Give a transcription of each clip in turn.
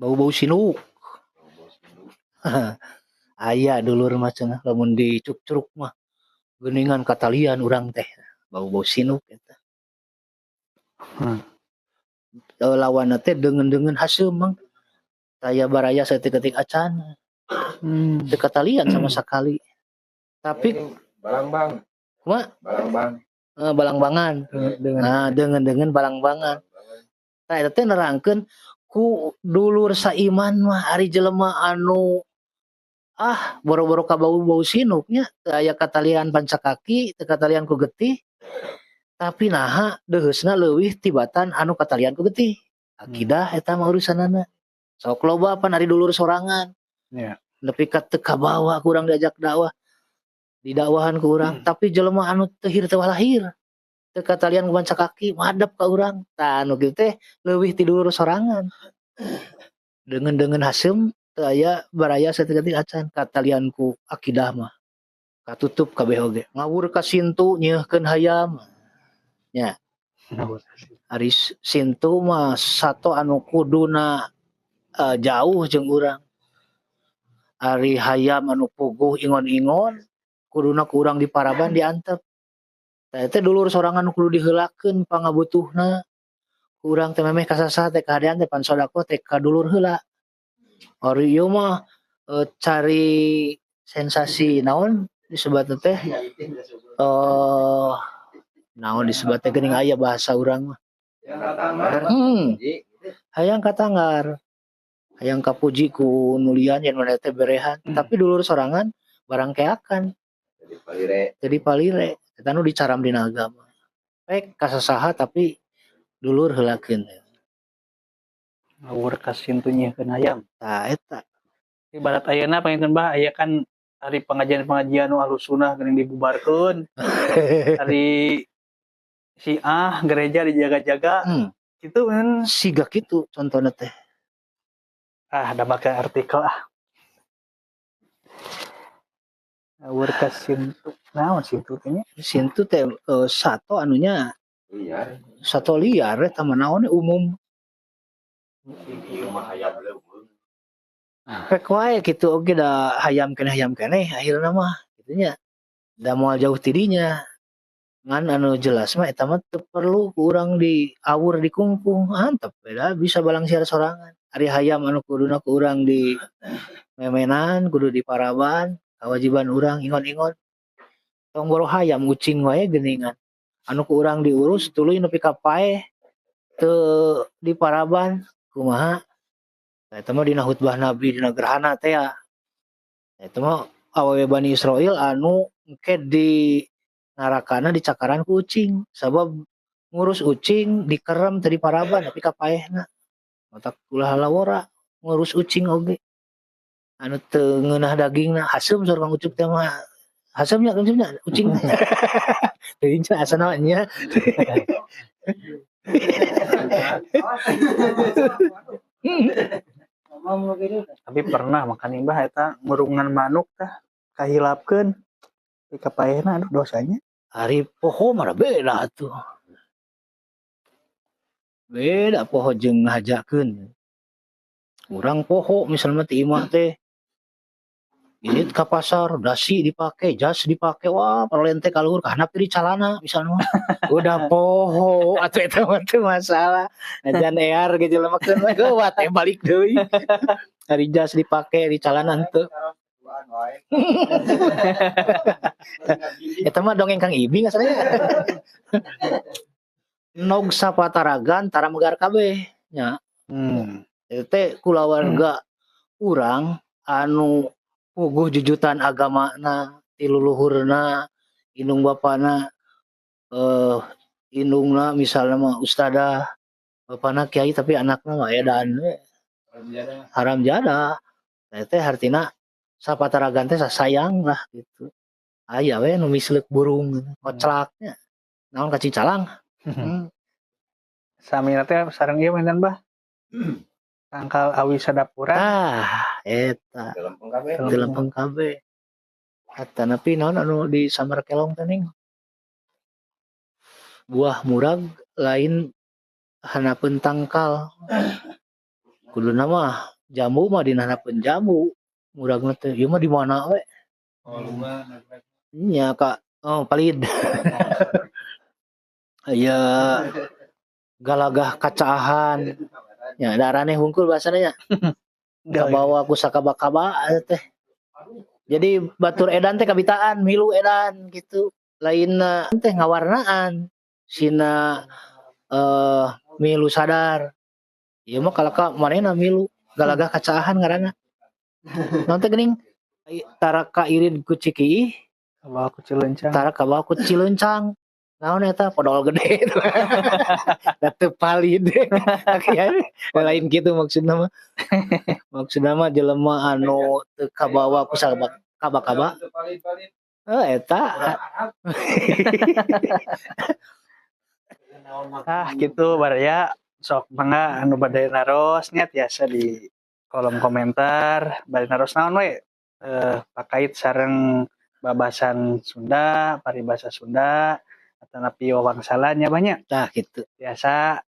bau-bau sinuk. Aya dulur mah cenah lamun di Curug mah geuningan katalian urang teh bau-bau sinuk eta. Lawanna teh deungeun-deungeun haseup mang. Taya baraya saeutik-eutik acan. Teu katalian sama sekali. Tapi balangbang. Kumaha? Balangbang. Balangbangan. Nah, deungeun-deungeun balangbangan. Tah eta teh nerangkeun ku dulur saiman mah ari jelema anu boro-boro ka bau-bau sinuk nya teu aya katalian pancakaki, teu katalian ku getih. Tapi naha deheusna leuwih tibatan anu katalian ku getih. Akidah eta mah urusanana. Sok loba pan ari dulur sorangan. Iya. Nepi ka teu kabawa ku urang diajak dakwah. Didakwahan ku urang, tapi jelema anu teu hir teu lahir. Teu katalian ku pancakaki madep ka urang. Tah anu kitu teh leuwih ti dulur sorangan. Deungeun-deungeun haseup teu aya baraya saeutik-eutik acan katalian ku akidah mah. Katutup kabeh oge. Ngawur ka sintu nyeuhkeun hayam. Nya. Ari sintu mah sato anu kuduna jauh jeung urang. Ari hayam anu puguh ingon-ingon kuduna ku urang di Paraban diantep. Tah teh dulur sorangan kudu diheulakeun pangabutuhna. Urang teh memeh kasasa teh kahadean teh pan sodaqoh teh ka dulur heula. Ari ieu mah cari sensasi naon disebutna teh naon disebut teh geuning aya bahasa urang mah. Hayang katanggar. Hayang kapuji ku nulian yen maneh teh berehan, tapi dulur sorangan barang keakan. Jadi palire. Eta nu dicaram dina agama. Pek kasasaha tapi dulur heulakeun. Ngawur ka sintu nyeuhkeun hayam. Tah eta. Ibarat ayeuna panginten Bah aya kan hari pengajian-pengajian nu Ahlus Sunnah geuning dibubarkeun. Hari Syiah gereja dijaga-jaga. Kitu kan siga kitu contona teh. Da make artikel Ngawur ka sintu. Naon sintu teh nya? Sintu teh sato anunya liar. Sato liar eta mah naon umum. Ieu mah hayam leuweung. Pek wae kitu oge da hayam keneh akhirna mah kitu nya. Da moal jauh ti dinya. Ngan anu jelas mah eta mah teu perlu ku urang diawur dikungkung. Antep beda bisa balang siar sorangan. Ari hayam anu kuduna ku urang di memenan kudu di Paraban. Kewajiban urang ingon-ingon. Tong boro hayam ucing wae geuningan. Anu ku urang diurus tuluy nepi ka paeh teu di Paraban kumaha? Eta mah dina khutbah Nabi dina gerhana teh ya. Eta mah awewe Bani Israil anu engke di narakana dicakaran ku ucing. Sabab ngurus ucing dikerem teu di Paraban nepi ka paehna. Matak ulah lawora ngurus ucing oge. Anu teu ngeunah dagingna haseup saur Kang Ucup teh mah. Haseupnya ucing. Teuing asana nya. Tapi pernah makan imbah eta ngurungan manuk tah kahilapkeun di kapaehna aduh dosanya. Ari poho mah beda atuh. Beda poho jeung ngahajakeun. Urang poho misalnya ti imah teh irit ka pasar, dasi dipake, jas dipake, wah paralente kaluhur ka handap di calana misalnya. Udah poho atuh eta mah teu masalah. Najan ear ge jelema keun we geuwat balik deui. Ari jas dipake di calana henteu. Eta mah dongeng Kang Ibing asalnya. Nog sapataragan tara megar kabeh nya. Eta teh kulawarga urang anu puguh jujutan agamana ti luluhurna, indung bapana indungna misalnya mah ustadah, bapana kiai tapi anakna mah edan we. Haram jadah. Eta teh hartina sapataragan teh sasayang lah gitu. Aya we nu misleuk burung koclaknya. Naon kacing calang. Samina teh sareng ieu manten Bah. Tangkal awi sadapura. Eta. Lempeng kabeh. Eta nepi naon anu di Samar Kelong teh ning. Buah murag lain hanapeun tangkal. Kuduna mah Jambu mah dinanapeun jambu. Muragna teh ieu mah di mana we? Nya Kak. Oh, palid. Aya galagah kacaahan. Ya darane hungkul bahasana nya. Kabawa ku sakaba-kaba teh. Jadi batur edan teh kabitaan milu edan gitu. Lainna teh ngawarnaan. Sina milu sadar. Ieu mah kalaka manehna milu galagah kacaahan ngaranna. Naon teh geuning? Tara ka irid ku Cikiih, Kabawa ku Cilencang. tara kabawa ku Cilencang. Naon eta podol gede. Da teu palid. Lain kitu maksudna mah. Maksudna mah jelema anu teu kabawa ku kaba-kaba. Eta. Gitu baraya sok mangga anu bade naros nya tiasa di kolom komentar bade naros naon we pakait sareng babasan Sunda, paribasa Sunda atau napi wawangsalannya banyak. Tah gitu. Biasa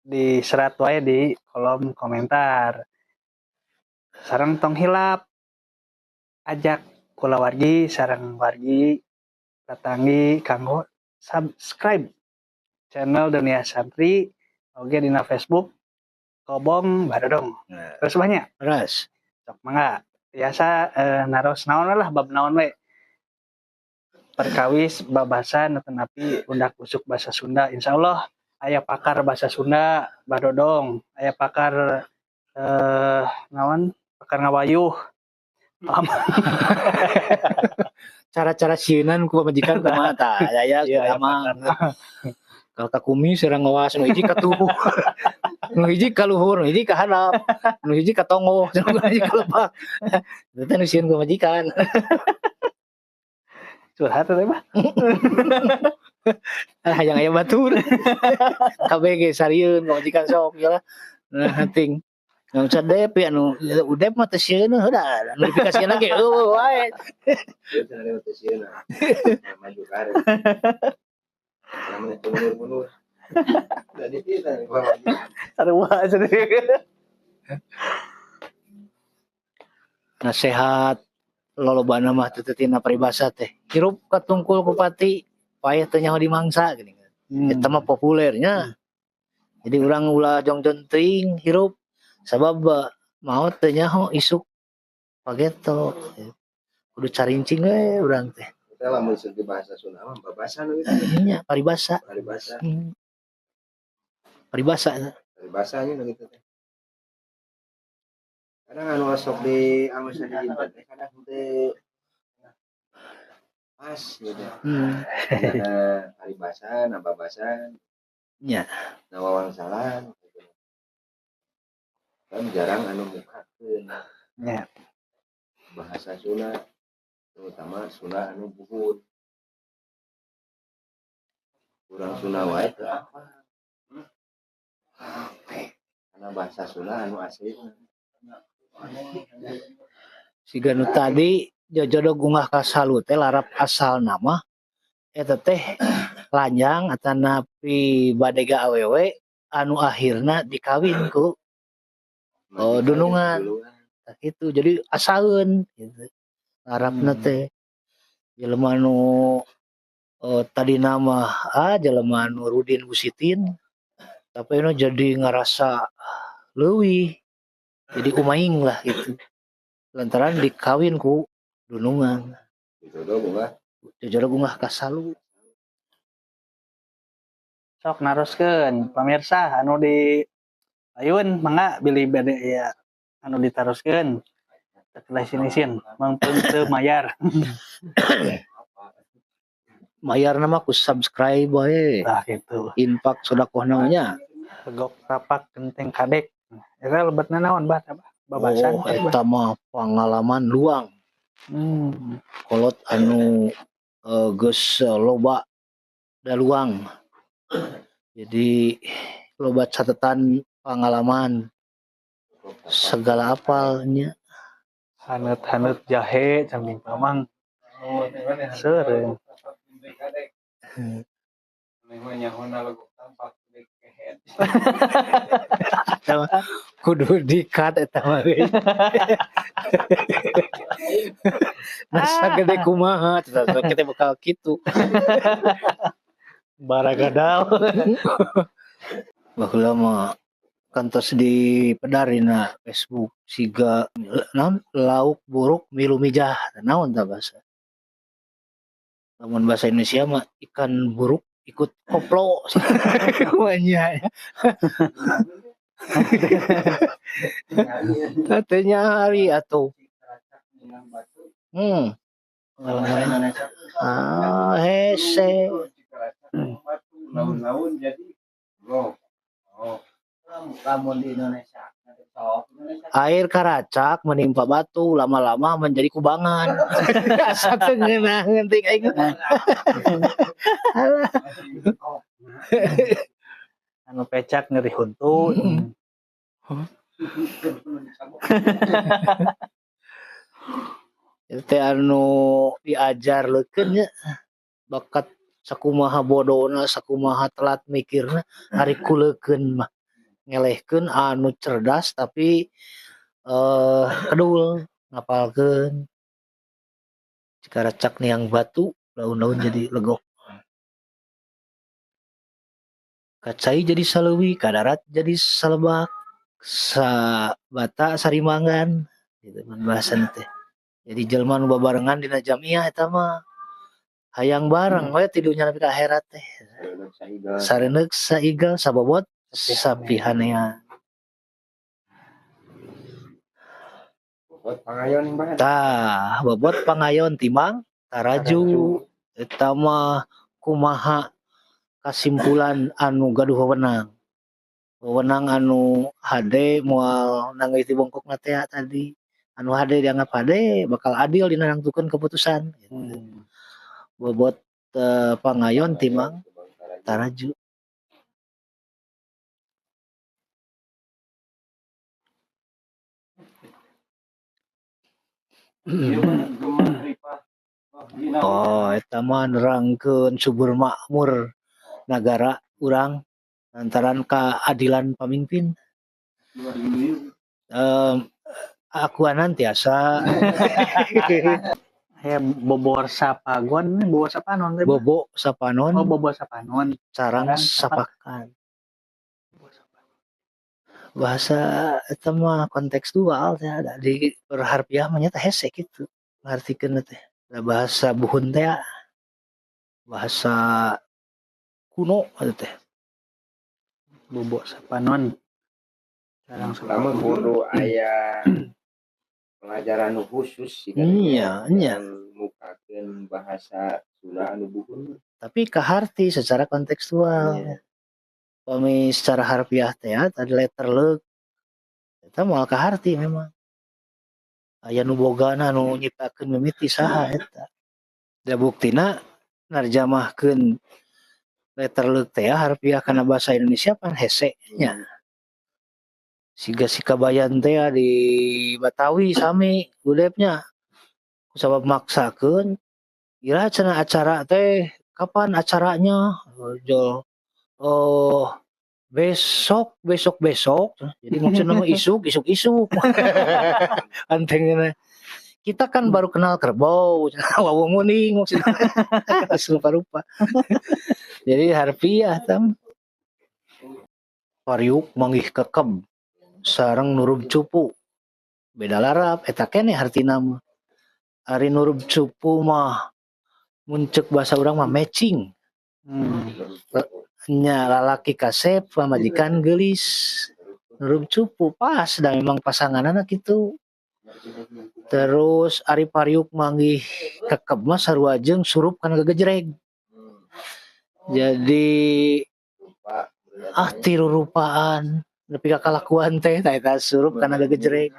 diserat wae di kolom komentar. Sareng tong hilap ajak kula wargi sareng wargi tatanggi kanggo subscribe channel Dunia Santri oge dina Facebook Kobong Barodong. Terus banyak. Terus Sok mangga. Biasa naros naon lah bab naon we. Perkawis babasan atau napi undak usuk bahasa Sunda. Insyaallah aya pakar bahasa Sunda Barodong, aya pakar naon? Pakar ngawayuh. Paham. cara-cara sieunan ku pamajikan kumaha tah aya mah. Kalau ka kumis sareng ngawas nu hiji ka tubuh. Nu hiji ka luhur, nu hiji ka handap, nu hiji ka tongo, nu hiji ka lebak. Eta nu sieun ku majikan. Curhat teh mah. Hayang aya batur. Kabeh ge sarieun ku majikan sok ya lah. Nah, penting. Yang cadep ya anu udep mah teh sieun heuda. Notifikasina ge eueuh wae. Ieu cenah teh sieun. Maju karet. Namanya mundur-mundur. Jadi kita Sarua cenah. Nasehat lolobana mah teu tina paribasa teh. Hirup katungkul ku pati, payah teu nyaho dimangsa geuning. Eta mah populernya. Jadi urang ulah jongjon teuing hirup sabab maot teu nyaho isuk pageto. Kudu carincing we urang teh. kita lamun segi bahasa Sunda mah babasan gitu. Nya paribasa. Paribasa. Paribasa. Paribasa nya gitu teh. Kadang anu sok di anu saja teh kadang teh pas gitu. Nah, paribasan, babasan. Nya. Nah, wawangsalan gitu. Kan jarang anu mukakeun. Nya. Bahasa Sunda terutama Sunda anu buhun. Kurang Sunda wae teu apa. Karena bahasa Sunda anu asli. Siga nu tadi jojodog unggah ka salu teh larap asal nama eta teh lanjang atanapi badega awewe anu akhirna dikawin ku dunungan. Gitu. Jadi asaeun gitu. Larapna teh jelema nu tadi nama jelema nu Rudin Gusitin tapi nu jadi ngerasa leuwih jadi umaing lah gitu lantaran dikawin ku dunungan jojodog unggah ka salu Sok naroskeun pamirsa anu di ayun mangga bilih bade ya anu ditaroskeun teh sinisin mangpeun teu mayar. mayar nama ku subscribe wae Tah kitu. infak sedekah namanya Tegok tapak genteng kadek. Eta lebetna naon bah babasan eta mah pengalaman luang kolot anu geus loba da luang jadi loba catatan pengalaman segala apalnya haneut-haneut jahe camping pamang seureung Kudu dikat eta mah. Nasa gede kumaha kita bakal kitu. Baragadal. Baheula mah kantos di pedarina Facebook siga naon lauk buruk milu mijah naon tah bahasa. Lamun bahasa Indonesia mah ikan buruk ikut koplo. Kuanya. Katanya hari atuh. Hese. Laun-laun jadi lamun di Indonesia. Air karacak menimpa batu lama-lama menjadi kubangan. Asa teu ngeunah ngeutik aing. Anu pecak ngeri huntu. Teh anu diajarleukeun nya bakat sakumaha bodona sakumaha telat mikirna hari kuleukeun mah ngelehkeun anu cerdas tapi kedul ngapalkeun cikaracak niang batu laun-laun jadi legok kacai jadi saleuwi kadarat jadi salebak sabata sarimangan gitu kan bahasan teh jadi jelema nu babarengan dina jamiah eta mah hayang bareng we tidunya nepi ka akhirat teh sareneuk saigal sabobot sapihanean tah bobot pangayon timang taraju eta mah kumaha kasimpulan anu gaduh wewenang anu hade moal nanggeus di bongkokna teh tadi anu hade dianggap hade bakal adil dina nangtukeun keputusan gitu. Bobot pangayon timang taraju eta mah nerangkeun subur makmur nagara urang lantaran keadilan pamimpin. Akuanan tiasa Bobor sapagon, bobor sapanon. bobo sapanon. Oh, bobor sapanon. Sarang sapakan. Bahasa eta mah kontekstual teh ada di perharfiah mah nya teh hese kitu. Ngartikeun teh. Bahasa buhun teh bahasa kuno atuh teh. Bobo sapanon. Sarang Lamun kudu aya pengajaran khusus sih iya mukakeun bahasa Sunda anu buhun tapi kaharti secara kontekstual pami secara harfiah teh tadi letterleuk eta moal kaharti memang aya nu bogana nu nyiptakeun mimiti saha eta da buktina narjamahkeun letterleuk teh harfiah kana bahasa Indonesia pan hese nya siga si kabayan teh di Batawi sami budepnya kusabab maksakeun ira cenah acara teh kapan acaranya jol besok jadi maksudnya mah isuk antengna kita kan baru kenal kerbau wawu muning maksudnya rupa-rupa jadi harfiah tam pariuk manggih kekeb sareng nurub cupu beda larap eta keneh hartina mah ari nurub cupu mah muncul bahasa urang mah matching nya lalaki kasep pamajikan geulis nurub cupu pas da memang pasanganana kitu terus ari pariuk manggih kekeb mah sarua jeung surup kana gegejreg jadi tiru rupaan nepi ka kalakuan teh eta surup kana gegejreg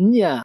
nya